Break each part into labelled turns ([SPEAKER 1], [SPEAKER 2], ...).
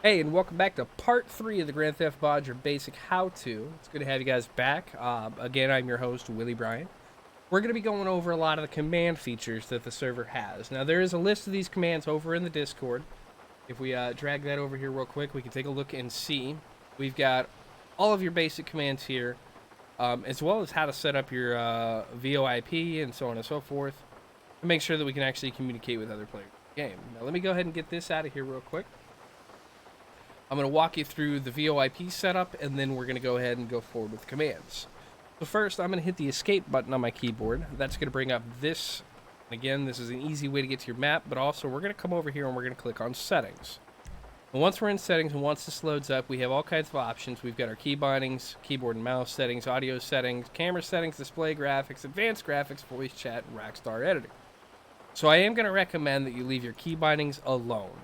[SPEAKER 1] Hey, and welcome back to part 3 of the Grand Theft Auto Basic How-To. It's good to have you guys back. Again, I'm your host, Willie Bryan. We're going to be going over a lot of the command features that the server has. Now, there is a list of these commands over in the Discord. If we drag that over here real quick, we can take a look and see. We've got all of your basic commands here, as well as how to set up your VoIP and so on and so forth, to make sure that we can actually communicate with other players in the game. Now, let me go ahead and get this out of here real quick. I'm going to walk you through the VoIP setup, and then we're going to go ahead and go forward with commands. So first, I'm going to hit the escape button on my keyboard. That's going to bring up this. Again, this is an easy way to get to your map, but also we're going to come over here and we're going to click on settings. And once we're in settings and once this loads up, we have all kinds of options. We've got our key bindings, keyboard and mouse settings, audio settings, camera settings, display graphics, advanced graphics, voice chat, and Rockstar editing. So I am going to recommend that you leave your key bindings alone.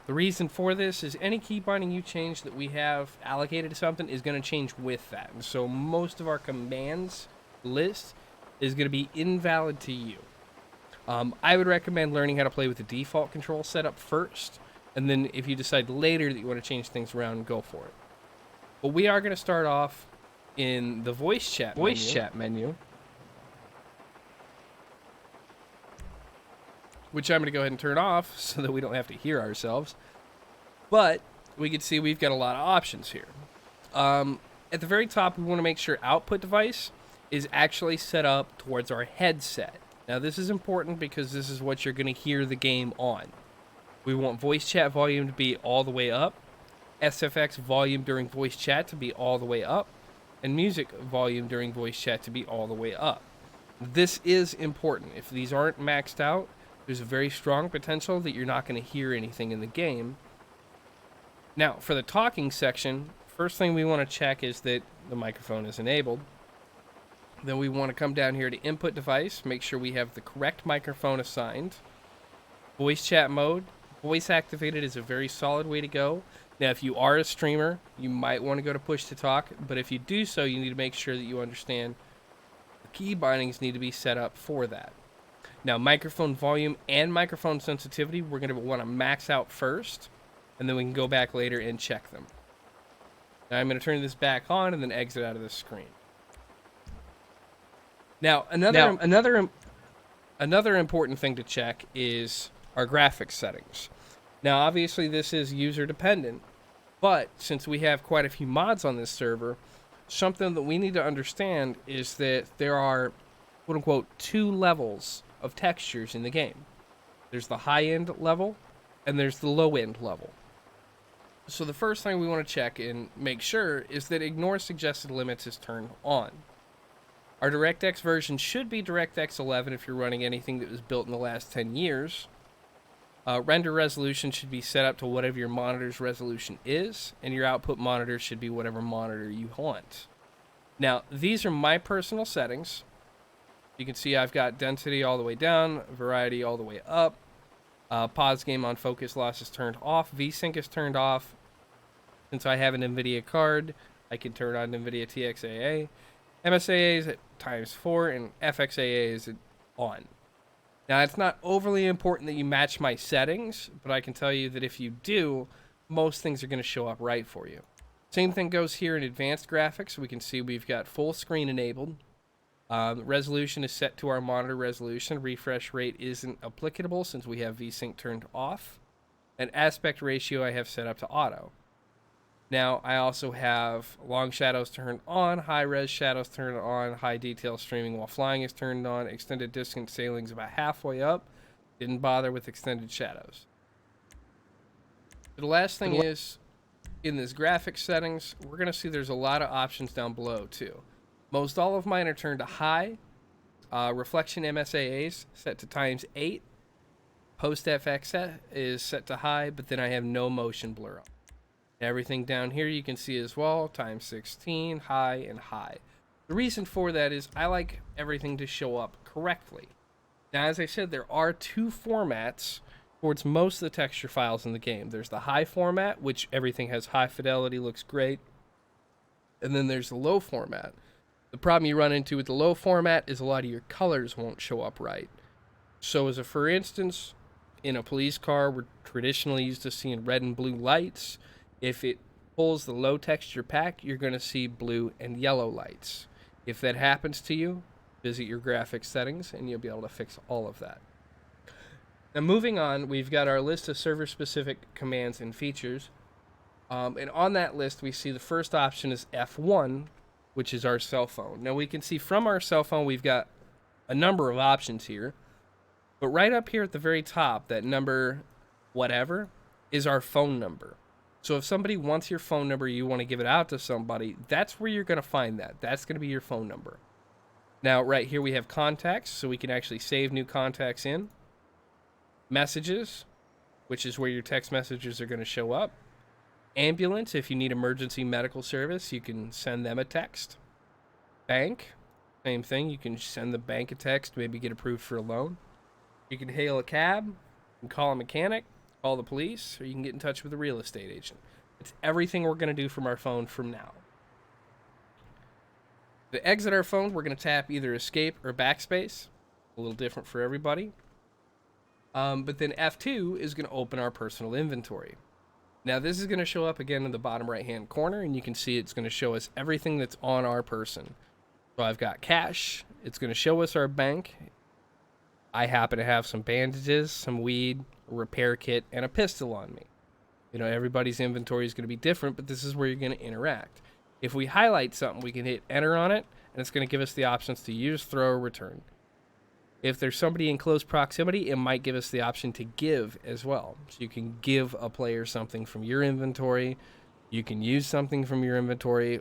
[SPEAKER 1] The reason for this is any key binding you change that we have allocated to something is going to change with that. And so most of our commands list is going to be invalid to you. I would recommend learning how to play with the default control setup first. And then if you decide later that you want to change things around, go for it. But we are going to start off in the voice chat menu. Which I'm going to go ahead and turn off so that we don't have to hear ourselves. But we can see we've got a lot of options here. At the very top, we want to make sure output device is actually set up towards our headset. Now, this is important because this is what you're going to hear the game on. We want voice chat volume to be all the way up, SFX volume during voice chat to be all the way up, and music volume during voice chat to be all the way up. This is important. If these aren't maxed out, there's a very strong potential that you're not going to hear anything in the game. Now, for the talking section, first thing we want to check is that the microphone is enabled. Then we want to come down here to input device, make sure we have the correct microphone assigned. Voice chat mode, voice activated is a very solid way to go. Now, if you are a streamer, you might want to go to push to talk, but if you do so, you need to make sure that you understand the key bindings need to be set up for that. Now, microphone volume and microphone sensitivity, we're going to want to max out first, and then we can go back later and check them. Now, I'm going to turn this back on and then exit out of the screen. Now, another important thing to check is our graphics settings. Now, obviously, this is user dependent, but since we have quite a few mods on this server, something that we need to understand is that there are, quote-unquote, 2 levels of textures in the game. There's the high-end level, and there's the low-end level. So the first thing we want to check and make sure is that ignore suggested limits is turned on. Our DirectX version should be DirectX 11 if you're running anything that was built in the last 10 years. Render resolution should be set up to whatever your monitor's resolution is, and your output monitor should be whatever monitor you want. Now, these are my personal settings. You can see I've got density all the way down, variety all the way up. Pause game on focus loss is turned off. VSync is turned off. Since I have an NVIDIA card, I can turn on NVIDIA TXAA. MSAA is at ×4 and FXAA is on. Now, it's not overly important that you match my settings, but I can tell you that if you do, most things are going to show up right for you. Same thing goes here in advanced graphics. We can see we've got full screen enabled. Resolution is set to our monitor resolution. Refresh rate isn't applicable since we have VSync turned off. And aspect ratio I have set up to auto. Now, I also have long shadows turned on, high res shadows turned on, high detail streaming while flying is turned on, extended distance sailing is about halfway up. Didn't bother with extended shadows. The last thing is, in this graphics settings, we're going to see there's a lot of options down below too. Most all of mine are turned to high. Reflection MSAAs set to ×8. Post FX is set to high, but then I have no motion blur on. Everything down here you can see as well, ×16, high, and high. The reason for that is I like everything to show up correctly. Now, as I said, there are 2 formats towards most of the texture files in the game. There's the high format, which everything has high fidelity, looks great. And then there's the low format. The problem you run into with the low format is a lot of your colors won't show up right. So as a for instance, in a police car, we're traditionally used to seeing red and blue lights. If it pulls the low texture pack, you're going to see blue and yellow lights. If that happens to you, visit your graphics settings and you'll be able to fix all of that. Now, moving on, we've got our list of server-specific commands and features. And on that list, we see the first option is F1, which is our cell phone. Now, we can see from our cell phone, we've got a number of options here. But right up here at the very top, that number whatever is our phone number. So if somebody wants your phone number, you want to give it out to somebody, that's where you're going to find that. That's going to be your phone number. Now, right here we have contacts, so we can actually save new contacts in. Messages, which is where your text messages are going to show up. Ambulance, if you need emergency medical service, you can send them a text. Bank, same thing. You can send the bank a text, maybe get approved for a loan. You can hail a cab, you can call a mechanic, call the police, or you can get in touch with a real estate agent. It's everything we're going to do from our phone from now. To exit our phone, we're going to tap either escape or backspace. A little different for everybody. But then F2 is going to open our personal inventory. Now this is going to show up again in the bottom right hand corner, and you can see it's going to show us everything that's on our person. So I've got cash. It's going to show us our bank. I happen to have some bandages, some weed, a repair kit, and a pistol on me. You know, everybody's inventory is going to be different, but this is where you're going to interact. If we highlight something, we can hit enter on it, and it's going to give us the options to use, throw, or return. If there's somebody in close proximity, it might give us the option to give as well. So you can give a player something from your inventory. You can use something from your inventory.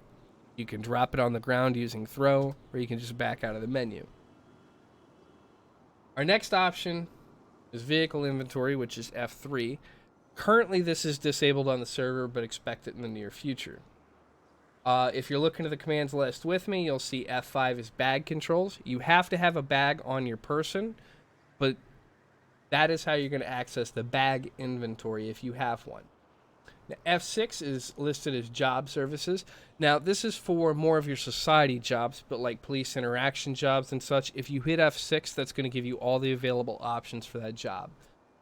[SPEAKER 1] You can drop it on the ground using throw, or you can just back out of the menu. Our next option is vehicle inventory, which is F3. Currently, this is disabled on the server, but expect it in the near future. If you're looking at the commands list with me, you'll see F5 is bag controls. You have to have a bag on your person, but that is how you're going to access the bag inventory if you have one. Now, F6 is listed as job services. Now, this is for more of your society jobs, but like police interaction jobs and such. If you hit F6, that's going to give you all the available options for that job.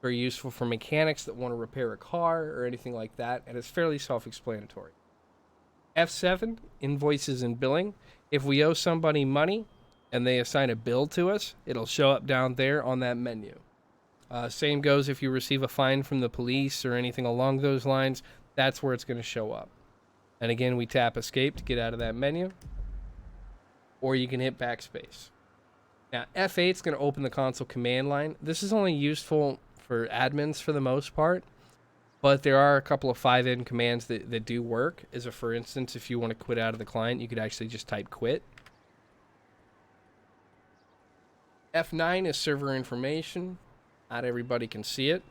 [SPEAKER 1] Very useful for mechanics that want to repair a car or anything like that, and it's fairly self-explanatory. F7, invoices and billing. If we owe somebody money and they assign a bill to us, it'll show up down there on that menu. Same goes if you receive a fine from the police or anything along those lines, that's where it's going to show up. And again, we tap escape to get out of that menu, or you can hit backspace. Now, F8 is going to open the console command line. This is only useful for admins for the most part, but there are a couple of 5N commands that do work. As a for instance, if you want to quit out of the client, you could actually just type quit. F9 is server information. Not everybody can see it.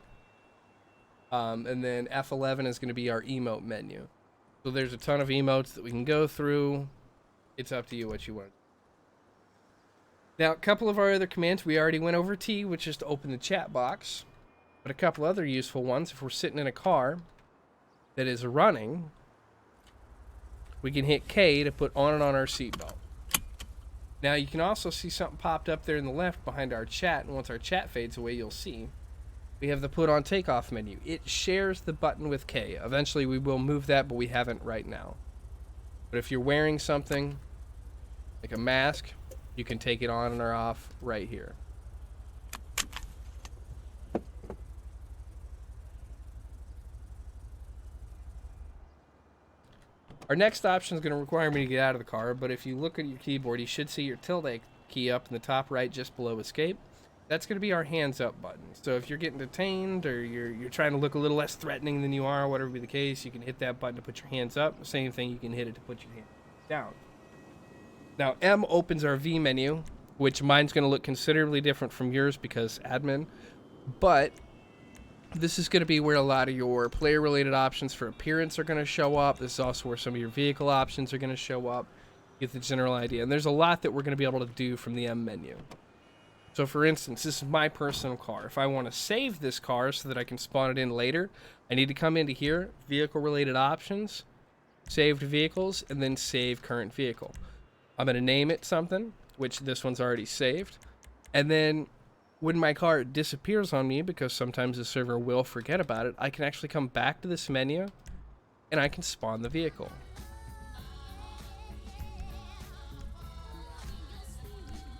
[SPEAKER 1] And then F11 is going to be our emote menu. So there's a ton of emotes that we can go through. It's up to you what you want. Now, a couple of our other commands, we already went over T, which is to open the chat box. But a couple other useful ones, if we're sitting in a car that is running, we can hit K to put on and on our seatbelt. Now, you can also see something popped up there in the left behind our chat, and once our chat fades away, you'll see we have the put on takeoff menu. It shares the button with K. Eventually, we will move that, but we haven't right now. But if you're wearing something like a mask, you can take it on or off right here. Our next option is going to require me to get out of the car, but if you look at your keyboard, you should see your tilde key up in the top right just below escape. That's going to be our hands up button. So if you're getting detained or you're trying to look a little less threatening than you are, whatever be the case, you can hit that button to put your hands up. Same thing, you can hit it to put your hands down. Now, M opens our V menu, which mine's going to look considerably different from yours because admin, but this is going to be where a lot of your player-related options for appearance are going to show up. This is also where some of your vehicle options are going to show up. Get the general idea. And there's a lot that we're going to be able to do from the M menu. So, for instance, this is my personal car. If I want to save this car so that I can spawn it in later, I need to come into here, vehicle-related options, saved vehicles, and then save current vehicle. I'm going to name it something, which this one's already saved. And then when my car disappears on me, because sometimes the server will forget about it, I can actually come back to this menu and I can spawn the vehicle.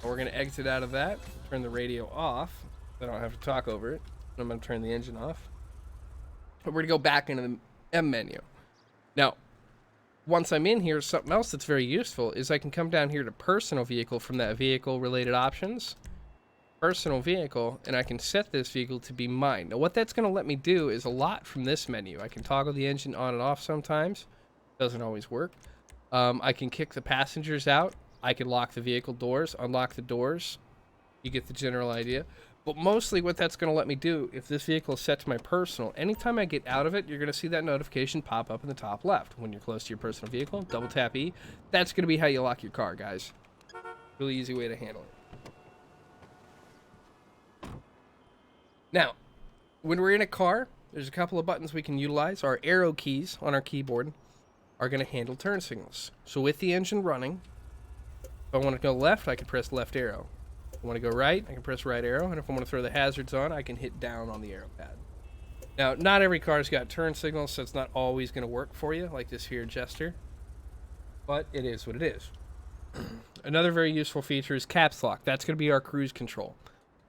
[SPEAKER 1] We're going to exit out of that, turn the radio off. I don't have to talk over it. I'm going to turn the engine off. But we're going to go back into the M menu. Now, once I'm in here, something else that's very useful is I can come down here to personal vehicle from that vehicle related options. Personal vehicle, and I can set this vehicle to be mine. Now, what that's going to let me do is a lot from this menu. I can toggle the engine on and off sometimes. Doesn't always work. I can kick the passengers out. I can lock the vehicle doors, unlock the doors. You get the general idea. But mostly what that's going to let me do, if this vehicle is set to my personal, anytime I get out of it, you're going to see that notification pop up in the top left. When you're close to your personal vehicle, double tap E. That's going to be how you lock your car, guys. Really easy way to handle it. Now, when we're in a car, there's a couple of buttons we can utilize. Our arrow keys on our keyboard are going to handle turn signals. So with the engine running, if I want to go left, I can press left arrow. If I want to go right, I can press right arrow. And if I want to throw the hazards on, I can hit down on the arrow pad. Now, not every car's got turn signals, so it's not always going to work for you, like this here Jester. But it is what it is. Another very useful feature is caps lock. That's going to be our cruise control.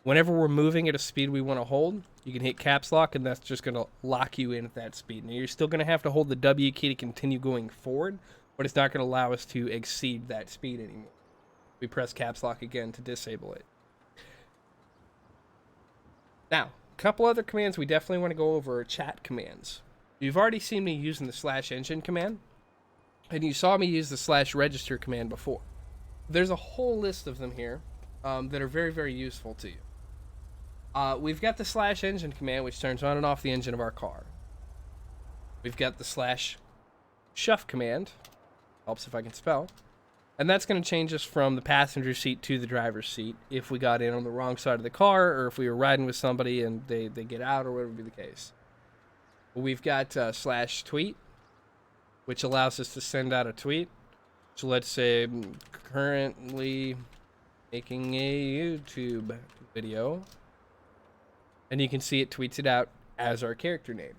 [SPEAKER 1] Whenever we're moving at a speed we want to hold, you can hit caps lock, and that's just going to lock you in at that speed. Now, you're still going to have to hold the W key to continue going forward, but it's not going to allow us to exceed that speed anymore. We press caps lock again to disable it. Now, a couple other commands we definitely want to go over are chat commands. You've already seen me using the /engine command, and you saw me use the /register command before. There's a whole list of them here that are very, very useful to you. We've got the /engine command, which turns on and off the engine of our car. We've got the /shuff command, helps if I can spell, and that's going to change us from the passenger seat to the driver's seat if we got in on the wrong side of the car, or if we were riding with somebody and they get out, or whatever be the case. We've got /tweet, which allows us to send out a tweet. So let's say currently making a YouTube video, and you can see it tweets it out as our character name.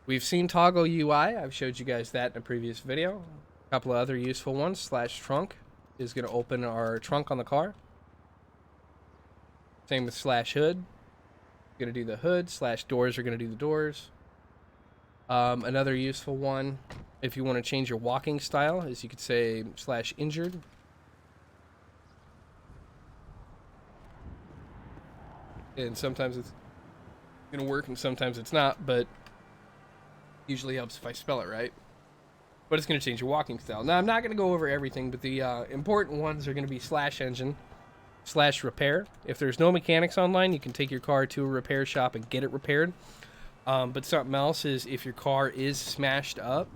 [SPEAKER 1] We've seen toggle UI. I've showed you guys that in a previous video. A couple of other useful ones. /trunk is going to open our trunk on the car. Same with /hood. Going to do the hood. /doors are going to do the doors. Another useful one, if you want to change your walking style, is you could say /injured. And sometimes it's going to work and sometimes it's not, but usually helps if I spell it right. But it's going to change your walking style. Now, I'm not going to go over everything, but the important ones are going to be /engine, /repair. If there's no mechanics online, you can take your car to a repair shop and get it repaired. But something else is if your car is smashed up,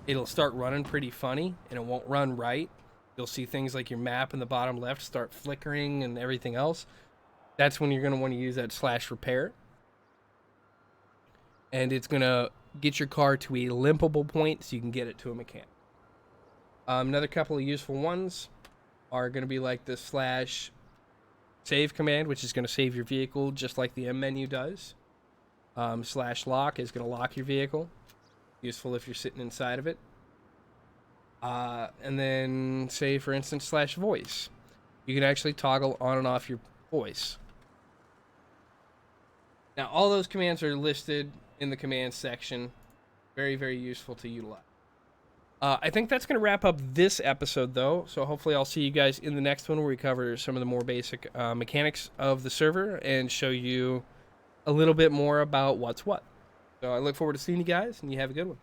[SPEAKER 1] it'll start running pretty funny, and it won't run right. You'll see things like your map in the bottom left start flickering and everything else. That's when you're going to want to use that /repair. And it's going to get your car to a limpable point so you can get it to a mechanic. Another couple of useful ones are going to be like the /save command, which is going to save your vehicle just like the M menu does. /lock is going to lock your vehicle. Useful if you're sitting inside of it. And then say, for instance, /voice. You can actually toggle on and off your voice. Now, all those commands are listed in the command section. Very, very useful to utilize. I think that's going to wrap up this episode, though. So hopefully I'll see you guys in the next one where we cover some of the more basic mechanics of the server and show you a little bit more about what's what. So I look forward to seeing you guys, and you have a good one.